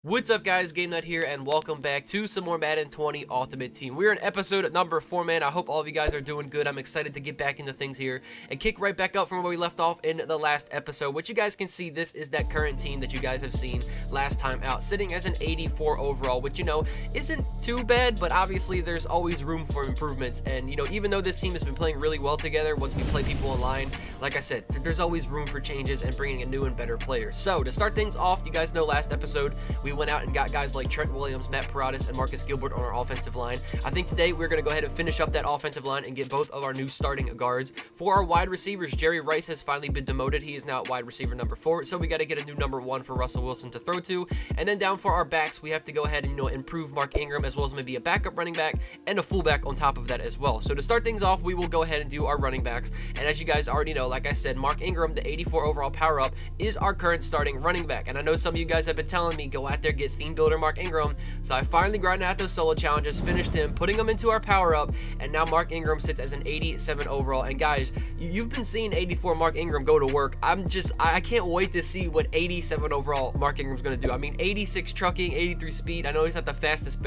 What's up, guys? Game Nut here, and welcome back to some more Madden 20 Ultimate Team. We're in episode number 4, man. I hope all of you guys are doing good. I'm excited to get back into things here and kick right back up from where we left off in the last episode. What you guys can see, this is that current team that you guys have seen last time out, sitting as an 84 overall, which, you know, isn't too bad, but obviously there's always room for improvements. And, you know, even though this team has been playing really well together once we play people online, like I said, there's always room for changes and bringing a new and better player. So, to start things off, you guys know last episode, we went out and got guys like Trent Williams, Matt Paradas, and Marcus Gilbert on our offensive line. I think today we're going to go ahead and finish up that offensive line and get both of our new starting guards. For our wide receivers, Jerry Rice has finally been demoted. He is now at wide receiver number 4, so we got to get a new number 1 for Russell Wilson to throw to. And then down for our backs, we have to go ahead and, you know, improve Mark Ingram, as well as maybe a backup running back and a fullback on top of that as well. So to start things off, we will go ahead and do our running backs. And as you guys already know, like I said, Mark Ingram, the 84 overall power up, is our current starting running back. And I know some of you guys have been telling me, go out there, get theme builder Mark Ingram. So I finally grinded out those solo challenges, finished him, putting him into our power up, and now Mark Ingram sits as an 87 overall. And guys, you've been seeing 84 Mark Ingram go to work. I can't wait to see what 87 overall Mark Ingram's gonna do. I mean, 86 trucking, 83 speed. I know he's not the fastest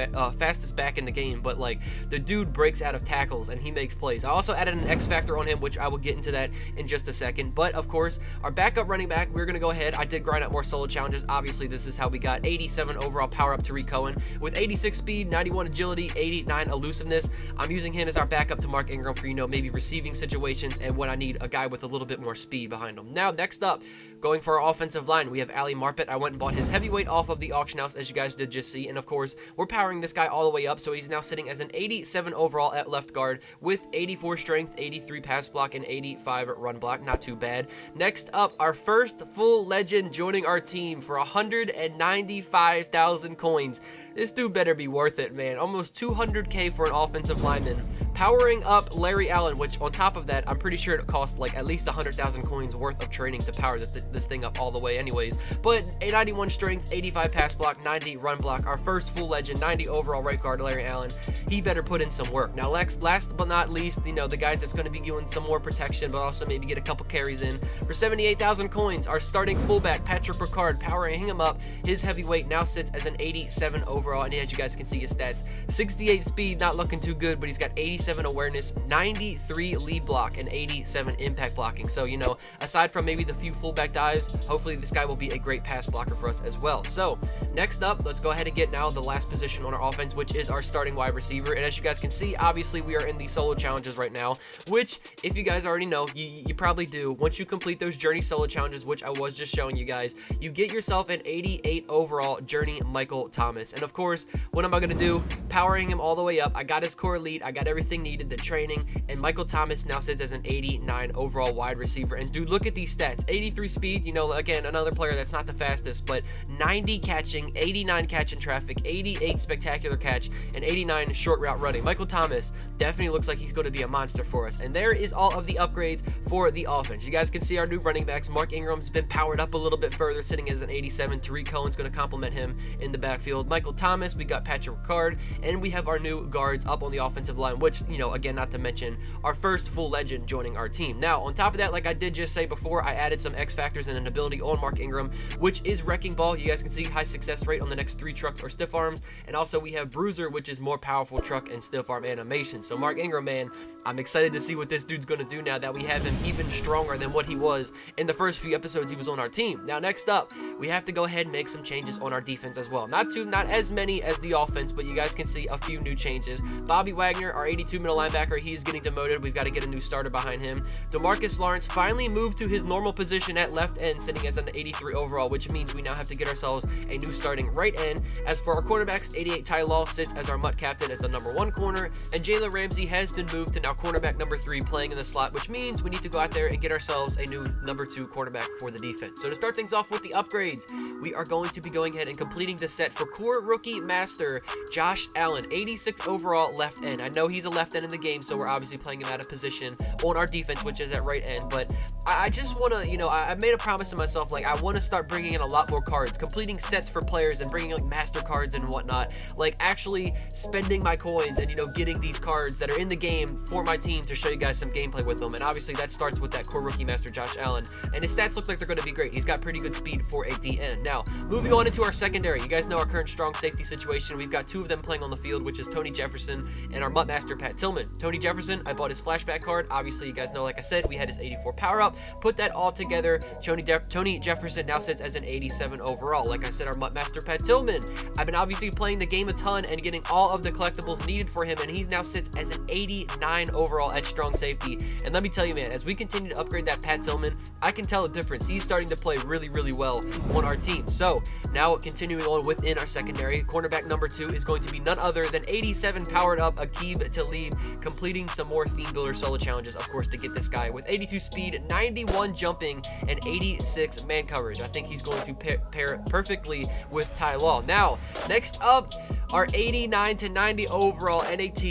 back in the game, but like, the dude breaks out of tackles and he makes plays. I also added an X factor on him, which I will get into that in just a second. But of course, our backup running back, we're gonna go ahead. I did grind out more solo challenges. Obviously, this is how we got 87 overall power up to Cohen with 86 speed, 91 agility, 89 elusiveness. I'm using him as our backup to Mark Ingram for, you know, maybe receiving situations and when I need a guy with a little bit more speed behind him. Now, next up, going for our offensive line, we have Ali Marpet. I went and bought his heavyweight off of the auction house, as you guys did just see, and of course, we're powering this guy all the way up, so he's now sitting as an 87 overall at left guard with 84 strength, 83 pass block, and 85 run block. Not too bad. Next up, our first full legend joining our team for 195,000 coins. This dude better be worth it, man. Almost 200k for an offensive lineman. Powering up Larry Allen, which on top of that, I'm pretty sure it cost like at least 100,000 coins worth of training to power this thing up all the way anyways. But 91 strength, 85 pass block, 90 run block. Our first full legend, 90 overall right guard, Larry Allen. He better put in some work. Now, last but not least, you know, the guys that's going to be doing some more protection, but also maybe get a couple carries in. For 78,000 coins, our starting fullback, Patrick Ricard, powering him up. His heavyweight now sits as an 87 overall, and as you guys can see his stats, 68 speed, not looking too good, but he's got 87 awareness, 93 lead block, and 87 impact blocking. So, you know, aside from maybe the few fullback dives, hopefully this guy will be a great pass blocker for us as well. So, next up, let's go ahead and get now the last position on our offense, which is our starting wide receiver. And as you guys can see, obviously we are in the solo challenges right now, which, if you guys already know, you probably do. Once you complete those journey solo challenges, which I was just showing you guys, you get yourself an 88 overall journey Michael Thomas. And of course, what am I going to do? Powering him all the way up. I got his core elite. I got everything needed, the training, and Michael Thomas now sits as an 89 overall wide receiver. And dude, look at these stats. 83 speed, you know, again, another player that's not the fastest, but 90 catching, 89 catch in traffic, 88 spectacular catch, and 89 short route running. Michael Thomas definitely looks like he's going to be a monster for us. And there is all of the upgrades for the offense. You guys can see our new running backs. Mark Ingram's been powered up a little bit further, sitting as an 87. Tariq Cohen's going to complement him in the backfield. Michael Thomas, we got Patrick Ricard, and we have our new guards up on the offensive line, which, you know, again, not to mention our first full legend joining our team. Now, on top of that, like I did just say before, I added some X factors and an ability on Mark Ingram, which is Wrecking Ball. You guys can see high success rate on the next 3 trucks or stiff arms, and also we have Bruiser, which is more powerful truck and stiff arm animation. So Mark Ingram, man, I'm excited to see what this dude's going to do now that we have him even stronger than what he was in the first few episodes he was on our team. Now, next up, we have to go ahead and make some changes on our defense as well. Not as many as the offense, but you guys can see a few new changes. Bobby Wagner, our 82 middle linebacker, he's getting demoted. We've got to get a new starter behind him. DeMarcus Lawrence finally moved to his normal position at left end, sitting as an 83 overall, which means we now have to get ourselves a new starting right end. As for our cornerbacks, 88 Ty Law sits as our MUT captain as the number 1 corner, and Jalen Ramsey has been moved to now cornerback number 3, playing in the slot, which means we need to go out there and get ourselves a new number 2 cornerback for the defense. So to start things off with the upgrades, we are going to be going ahead and completing the set for core rookie master Josh Allen, 86 overall left end. I know he's a left end in the game, so we're obviously playing him out of position on our defense, which is at right end, but I just want to, I made a promise to myself, like, I want to start bringing in a lot more cards, completing sets for players and bringing like master cards and whatnot, like actually spending my coins and, getting these cards that are in the game for my team to show you guys some gameplay with them. And obviously that starts with that core rookie master Josh Allen, and his stats look like they're going to be great. He's got pretty good speed for a DN. Now, moving on into our secondary, you guys know our current strong safety situation. We've got two of them playing on the field, which is Tony Jefferson and our MUT master Pat Tillman. Tony Jefferson, I bought his flashback card. Obviously, you guys know, like I said, we had his 84 power up. Put that all together, Tony Jefferson now sits as an 87 overall. Like I said, our MUT master Pat Tillman, I've been obviously playing the game a ton and getting all of the collectibles needed for him, and he now sits as an 89 overall at strong safety. And let me tell you, man, as we continue to upgrade that Pat Tillman, I can tell the difference. He's starting to play really, really well on our team. So now continuing on within our secondary, cornerback number 2 is going to be none other than 87 powered up Aqib Talib, completing some more theme builder solo challenges, of course, to get this guy with 82 speed, 91 jumping, and 86 man coverage. I think he's going to pair perfectly with Ty Law. Now, next up, our 89 to 90 overall NAT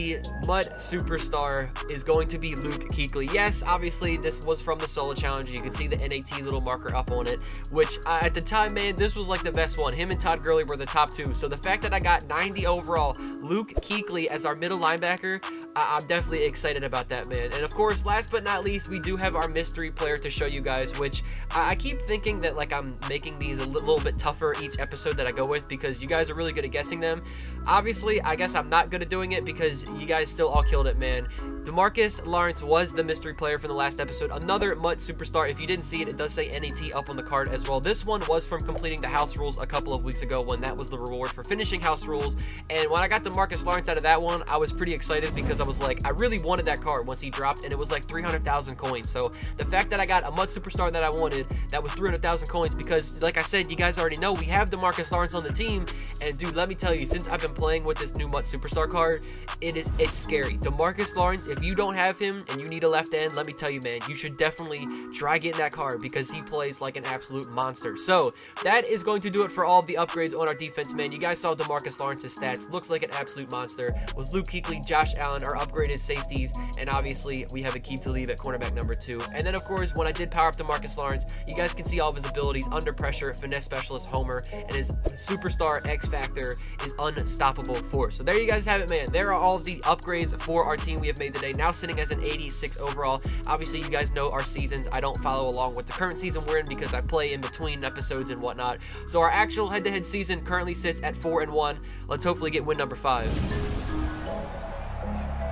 MUT superstar is going to be Luke Kuechly. Yes, obviously this was from the solo challenge. You can see the NAT little marker up on it, which at the time, man, this was like the best one. Him and Todd Gurley were the top 2. So the fact that I got 90 overall Luke Kuechly as our middle linebacker, I'm definitely excited about that, man. And of course, last but not least, we do have our mystery player to show you guys, which I keep thinking that like I'm making these a little bit tougher each episode that I go with, because you guys are really good at guessing them. Obviously, I guess I'm not good at doing it because you guys still all killed it, man. DeMarcus Lawrence was the mystery player from the last episode. Another MUT superstar. If you didn't see it, it does say NAT up on the card as well. This one was from completing the house rules a couple of weeks ago, when that was the reward for finishing house rules. And when I got DeMarcus Lawrence out of that one, I was pretty excited because I was like, I really wanted that card once he dropped, and it was like 300,000 coins. So the fact that I got a MUT superstar that I wanted, that was 300,000 coins, because like I said, you guys already know we have DeMarcus Lawrence on the team. And dude, let me tell you, since I've been playing with this new MUT superstar card, it's scary. DeMarcus Lawrence, if you don't have him and you need a left end, let me tell you, man, you should definitely try getting that card because he plays like an absolute monster. So that is going to do it for all of the upgrades on our defense, man. You guys saw DeMarcus Lawrence's stats. Looks like an absolute monster with Luke Kuechly, Josh Allen, our upgraded safeties, and obviously we have Aqib Talib at cornerback number 2. And then of course, when I did power up DeMarcus Lawrence, you guys can see all of his abilities: under pressure, finesse specialist, homer, and his superstar X factor is unstoppable force. So there you guys have it, man. There are all of the upgrades for our team we have made today, now sitting as an 86 overall. Obviously, you guys know our seasons. I don't follow along with the current season we're in because I play in between episodes and whatnot. So our actual head-to-head season currently sits at 4-1. Let's hopefully get win number 5.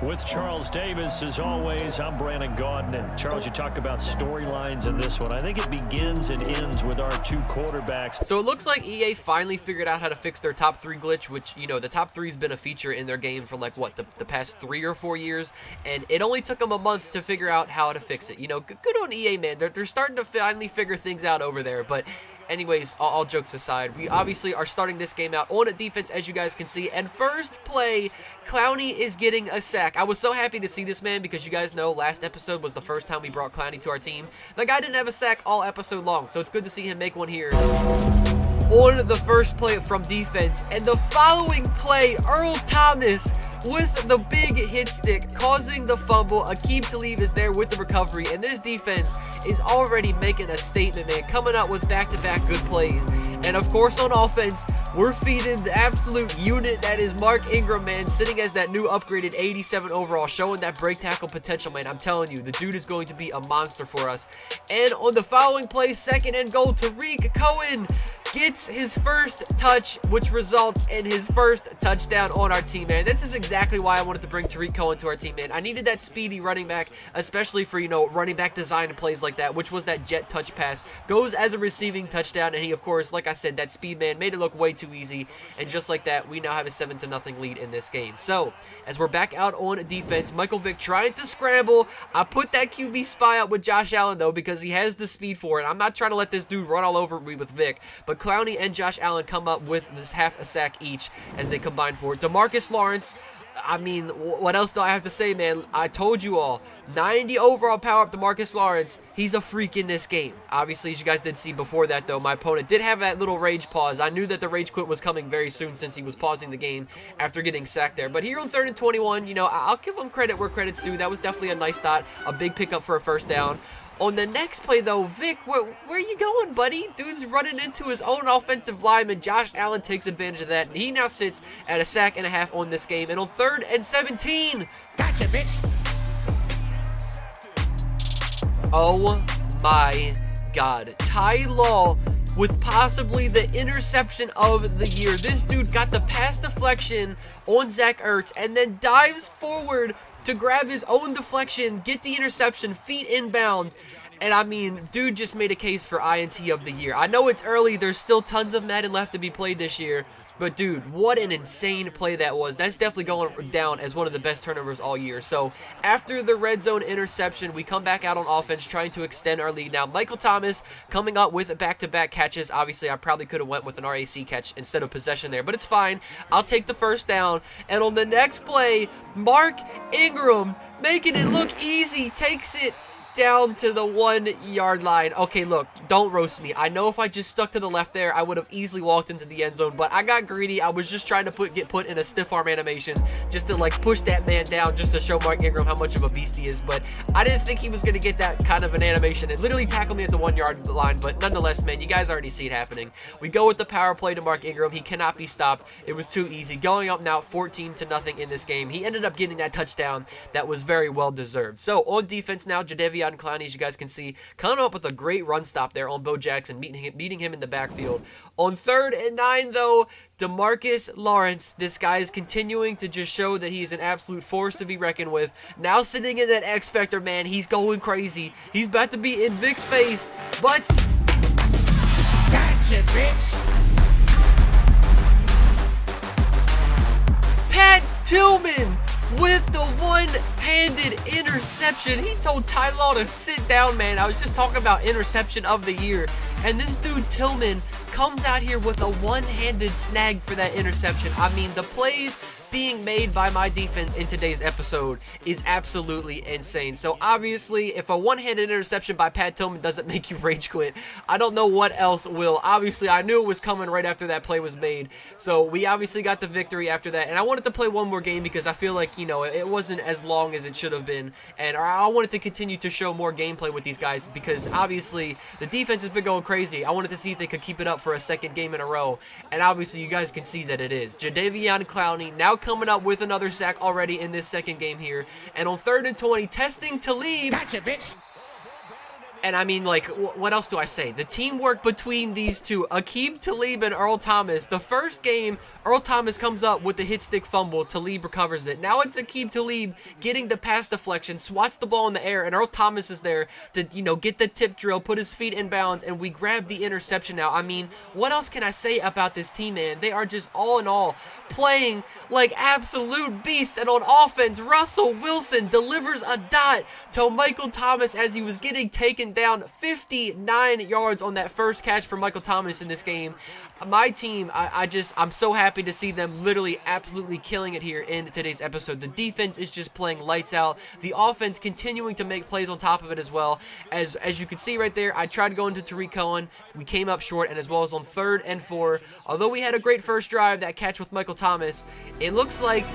With Charles Davis, as always, I'm Brandon Gaudin. Charles, you talk about storylines in this one. I think it begins and ends with our 2 quarterbacks. So it looks like EA finally figured out how to fix their top 3 glitch, which, the top 3's been a feature in their game for like, what, the past 3 or 4 years, and it only took them a month to figure out how to fix it. Good on EA, man. They're starting to finally figure things out over there, but anyways, all jokes aside, we obviously are starting this game out on a defense, as you guys can see. And first play, Clowney is getting a sack. I was so happy to see this, man, because you guys know last episode was the first time we brought Clowney to our team. The guy didn't have a sack all episode long, so it's good to see him make one here on the first play from defense. And the following play, Earl Thomas with the big hit stick causing the fumble. Aqib Talib is there with the recovery, and this defense is already making a statement, man, coming out with back-to-back good plays. And of course, on offense, we're feeding the absolute unit that is Mark Ingram, man, sitting as that new upgraded 87 overall, showing that break tackle potential, man. I'm telling you, the dude is going to be a monster for us. And on the following play, 2nd and goal, Tariq Cohen gets his first touch, which results in his first touchdown on our team, man. This is exactly why I wanted to bring Tariq Cohen to our team, man. I needed that speedy running back, especially for, running back design plays like that, which was that jet touch pass. Goes as a receiving touchdown, and he, of course, like I said, that speed, man, made it look way too easy. And just like that, we now have a 7-0 lead in this game. So, as we're back out on defense, Michael Vick trying to scramble. I put that QB spy out with Josh Allen, though, because he has the speed for it. I'm not trying to let this dude run all over me with Vick, but Clowney and Josh Allen come up with this half a sack each as they combine for it. DeMarcus Lawrence, I mean, what else do I have to say, man? I told you all, 90 overall power up DeMarcus Lawrence. He's a freak in this game. Obviously, as you guys did see before that, though, my opponent did have that little rage pause. I knew that the rage quit was coming very soon since he was pausing the game after getting sacked there. But here on 3rd and 21, I'll give him credit where credit's due. That was definitely a nice dot, a big pickup for a first down. On the next play, though, Vic, where are you going, buddy? Dude's running into his own offensive lineman. Josh Allen takes advantage of that, and he now sits at a sack and a half on this game. And on 3rd and 17, gotcha, bitch. oh my God. Ty Law with possibly the interception of the year. This dude got the pass deflection on Zach Ertz and then dives forward to grab his own deflection, get the interception, feet inbounds. And I mean, dude just made a case for INT of the year. I know it's early. There's still tons of Madden left to be played this year. But dude, what an insane play that was. That's definitely going down as one of the best turnovers all year. So after the red zone interception, we come back out on offense trying to extend our lead. Now, Michael Thomas coming up with back-to-back catches. Obviously, I probably could have went with an RAC catch instead of possession there, but it's fine. I'll take the first down. And on the next play, Mark Ingram, making it look easy, takes it down to the 1-yard line. Okay, look, don't roast me. I know if I just stuck to the left there, I would have easily walked into the end zone, but I got greedy. I was just trying to get put in a stiff arm animation just to like push that man down, just to show Mark Ingram how much of a beast he is. But I didn't think he was going to get that kind of an animation. It literally tackled me at the 1-yard line, but nonetheless, man, you guys already see it happening. We go with the power play to Mark Ingram. He cannot be stopped. It was too easy. Going up now 14-0 in this game. He ended up getting that touchdown that was very well deserved. So on defense now, Jadeveon Clowney, as you guys can see, coming up with a great run stop there on Bo Jackson, meeting him in the backfield. On 3rd and 9, though, DeMarcus Lawrence, this guy is continuing to just show that he's an absolute force to be reckoned with. Now sitting in that X Factor, man, he's going crazy. He's about to be in Vic's face, but Gotcha, bitch. Pat Tillman with the one-handed interception. He told Ty Law to sit down, man. I was just talking about interception of the year, and this dude Tillman comes out here with a one-handed snag for that interception. I mean, the plays being made by my defense in today's episode is absolutely insane. So obviously, if a one-handed interception by Pat Tillman doesn't make you rage quit, I don't know what else will. Obviously, I knew it was coming right after that play was made. So we obviously got the victory after that. And I wanted to play one more game because I feel like, you know, it wasn't as long as it should have been. And I wanted to continue to show more gameplay with these guys because obviously the defense has been going crazy. I wanted to see if they could keep it up for a second game in a row. And obviously, you guys can see that it is. Jadeveon Clowney now coming up with another sack already in this second game here. And on 3rd and 20, testing Talib. Gotcha, bitch. And I mean, like, what else do I say? The teamwork between these two, Aqib Talib and Earl Thomas. The first game, Earl Thomas comes up with the hit stick fumble. Talib recovers it. Now it's Aqib Talib getting the pass deflection, swats the ball in the air, and Earl Thomas is there to, you know, get the tip drill, put his feet in bounds, and we grab the interception now. I mean, what else can I say about this team, man? They are just all in all playing like absolute beasts. And on offense, Russell Wilson delivers a dot to Michael Thomas as he was getting taken down. 59 yards on that first catch for Michael Thomas in this game. My team, I'm so happy to see them literally absolutely killing it here in today's episode. The defense is just playing lights out. The offense continuing to make plays on top of it as well. As you can see right there, I tried to go into Tariq Cohen. We came up short, and as well as on 3rd and 4. Although we had a great first drive, that catch with Michael Thomas, it looks like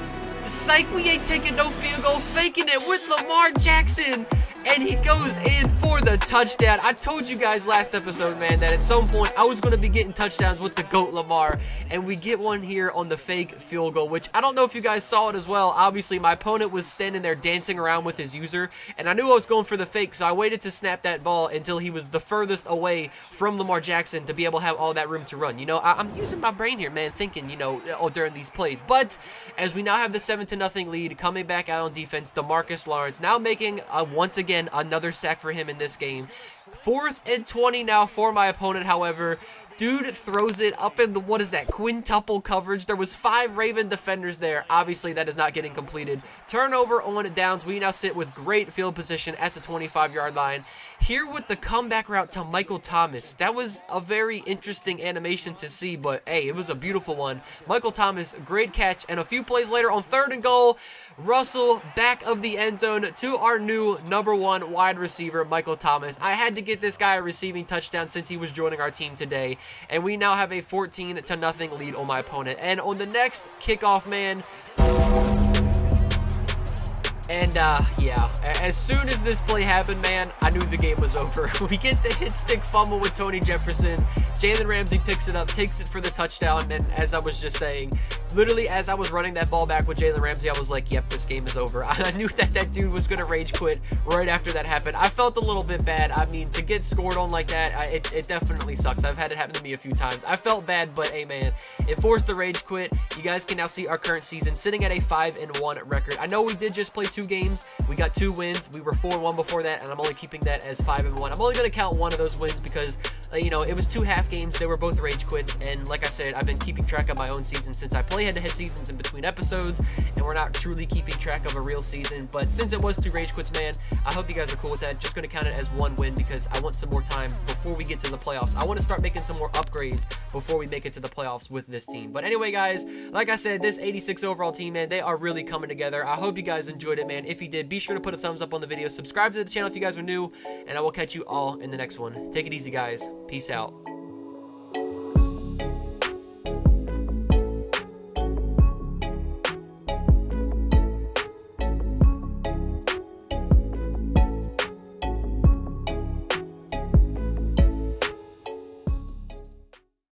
psych, we ain't taking no field goal, faking it with Lamar Jackson. And he goes in for the touchdown. I told you guys last episode, man, that at some point I was going to be getting touchdowns with the GOAT Lamar. And we get one here on the fake field goal, which I don't know if you guys saw it as well. Obviously, my opponent was standing there dancing around with his user. And I knew I was going for the fake, so I waited to snap that ball until he was the furthest away from Lamar Jackson to be able to have all that room to run. You know, I'm using my brain here, man, thinking, you know, during these plays. But as we now have the 7-0 lead, coming back out on defense, DeMarcus Lawrence now making, once again, another sack for him in this game. 4th and 20 now for my opponent, however. Dude throws it up in the, what is that, quintuple coverage. There was 5 Raven defenders there. Obviously, that is not getting completed. Turnover on downs. We now sit with great field position at the 25-yard line. Here with the comeback route to Michael Thomas. That was a very interesting animation to see, but hey, it was a beautiful one. Michael Thomas, great catch, and a few plays later on 3rd and goal, Russell back of the end zone to our new #1 wide receiver, Michael Thomas. I had to get this guy a receiving touchdown since he was joining our team today, and we now have a 14-0 lead on my opponent. And on the next kickoff, man, And yeah, as soon as this play happened, man, I knew the game was over. We get the hit stick fumble with Tony Jefferson. Jalen Ramsey picks it up, takes it for the touchdown, and as I was just saying, literally as I was running that ball back with Jalen Ramsey, I was like, yep, this game is over. I knew that dude was going to rage quit right after that happened. I felt a little bit bad. I mean, to get scored on like that, it definitely sucks. I've had it happen to me a few times. I felt bad, but hey, man, it forced the rage quit. You guys can now see our current season sitting at a 5-1 record. I know we did just play 2 games. We got 2 wins. We were 4-1 before that, and I'm only keeping that as 5-1. I'm only going to count one of those wins because you know, it was 2 half games. They were both rage quits, and like I said, I've been keeping track of my own season since I play head-to-head seasons in between episodes, and we're not truly keeping track of a real season. But since it was 2 rage quits, man, I hope you guys are cool with that. Just going to count it as 1 win because I want some more time before we get to the playoffs. I want to start making some more upgrades before we make it to the playoffs with this team. But anyway, guys, like I said, this 86 overall team, man, they are really coming together. I hope you guys enjoyed it, man. If you did, be sure to put a thumbs up on the video, subscribe to the channel if you guys are new, and I will catch you all in the next one. Take it easy, guys. Peace out.